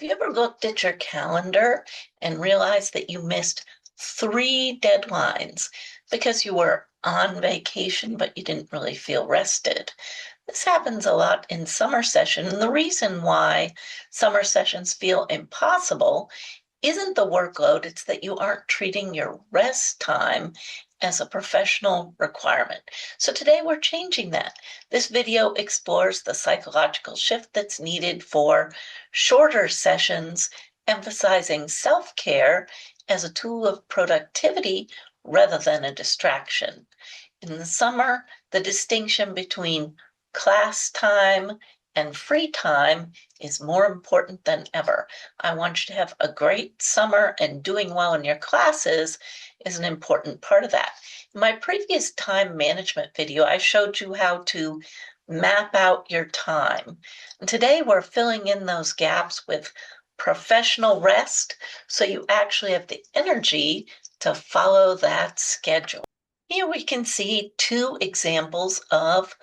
Have you ever looked at your calendar and realized that you missed 3 deadlines because you were on vacation, but you didn't really feel rested? This happens a lot in summer session. And the reason why summer sessions feel impossible isn't the workload, it's that you aren't treating your rest time as a professional requirement. So today we're changing that. This video explores the psychological shift that's needed for shorter sessions, emphasizing self-care as a tool of productivity rather than a distraction. In the summer, the distinction between class time and free time is more important than ever. I want you to have a great summer, and doing well in your classes is an important part of that. In my previous time management video, I showed you how to map out your time. And today we're filling in those gaps with professional rest so you actually have the energy to follow that schedule. Here we can see 2 examples of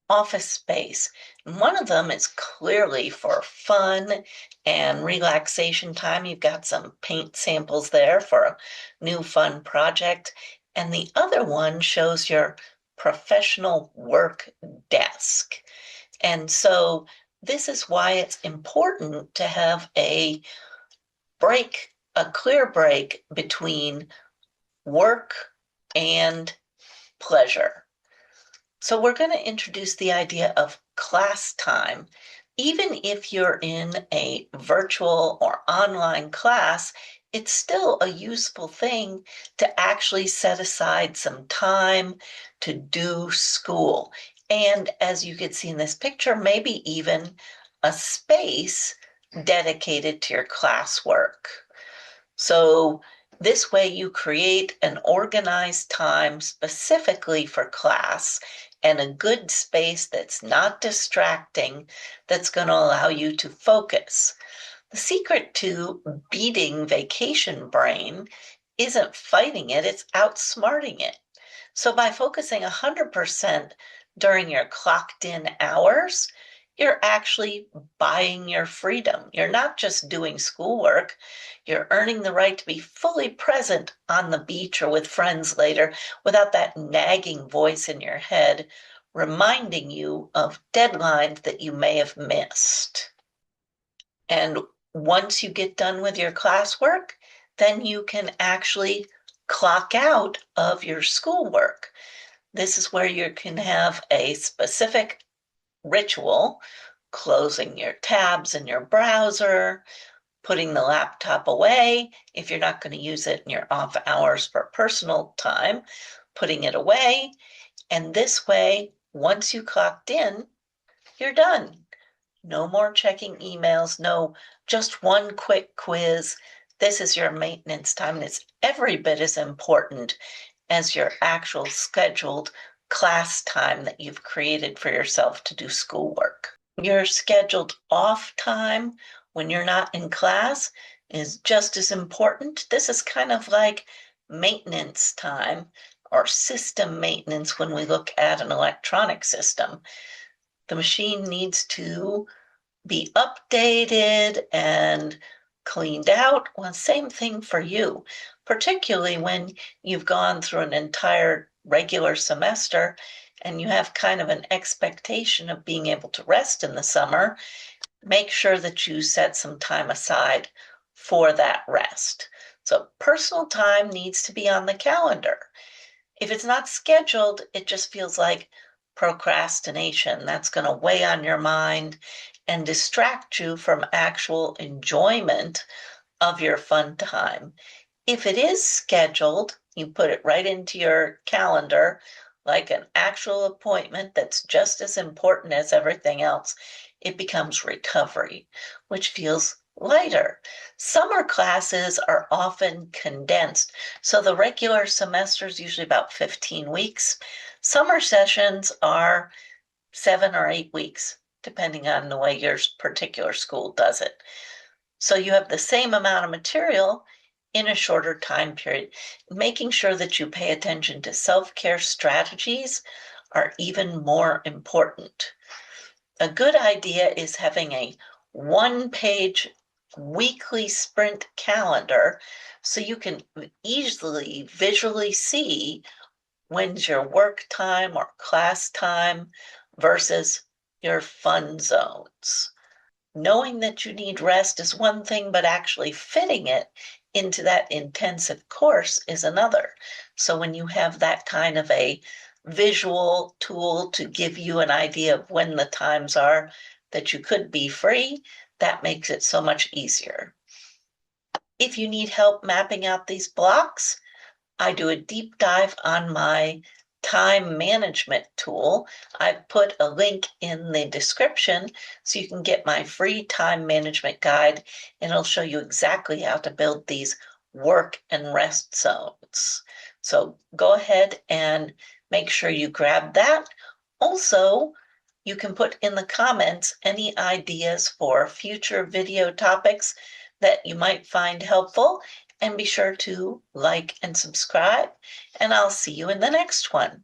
office space. And one of them is clearly for fun and relaxation time. You've got some paint samples there for a new fun project. And the other one shows your professional work desk. And so this is why it's important to have a clear break between work and pleasure. So we're going to introduce the idea of class time. Even if you're in a virtual or online class, it's still a useful thing to actually set aside some time to do school. And as you can see in this picture, maybe even a space dedicated to your classwork. So this way you create an organized time specifically for class and a good space that's not distracting, that's going to allow you to focus. The secret to beating vacation brain isn't fighting it, it's outsmarting it. So by focusing 100% during your clocked in hours, you're actually buying your freedom. You're not just doing schoolwork, you're earning the right to be fully present on the beach or with friends later without that nagging voice in your head reminding you of deadlines that you may have missed. And once you get done with your classwork, then you can actually clock out of your schoolwork. This is where you can have a specific ritual, closing your tabs in your browser, putting the laptop away if you're not going to use it in your off hours for personal time, putting it away. And this way, once you clocked in, you're done. No more checking emails, no, just one quick quiz. This is your maintenance time, and it's every bit as important as your actual scheduled class time that you've created for yourself to do schoolwork. Your scheduled off time when you're not in class is just as important. This is kind of like maintenance time or system maintenance when we look at an electronic system. The machine needs to be updated and cleaned out. Well, same thing for you, particularly when you've gone through an entire regular semester and you have kind of an expectation of being able to rest in the summer. Make sure that you set some time aside for that rest. So personal time needs to be on the calendar. If it's not scheduled, it just feels like procrastination. That's going to weigh on your mind and distract you from actual enjoyment of your fun time. If it is scheduled, you put it right into your calendar like an actual appointment that's just as important as everything else. It becomes recovery, which feels lighter. Summer classes are often condensed, so the regular semester is usually about 15 weeks. Summer sessions are 7 or 8 weeks, depending on the way your particular school does it. So you have the same amount of material in a shorter time period. Making sure that you pay attention to self-care strategies are even more important. A good idea is having a one-page weekly sprint calendar so you can easily visually see when's your work time or class time versus your fun zones. Knowing that you need rest is one thing, but actually fitting it into that intensive course is another. So when you have that kind of a visual tool to give you an idea of when the times are that you could be free, that makes it so much easier. If you need help mapping out these blocks, I do a deep dive on my time management tool. I've put a link in the description so you can get my free time management guide, and it'll show you exactly how to build these work and rest zones. So go ahead and make sure you grab that. Also, you can put in the comments any ideas for future video topics that you might find helpful, and be sure to like and subscribe, and I'll see you in the next one.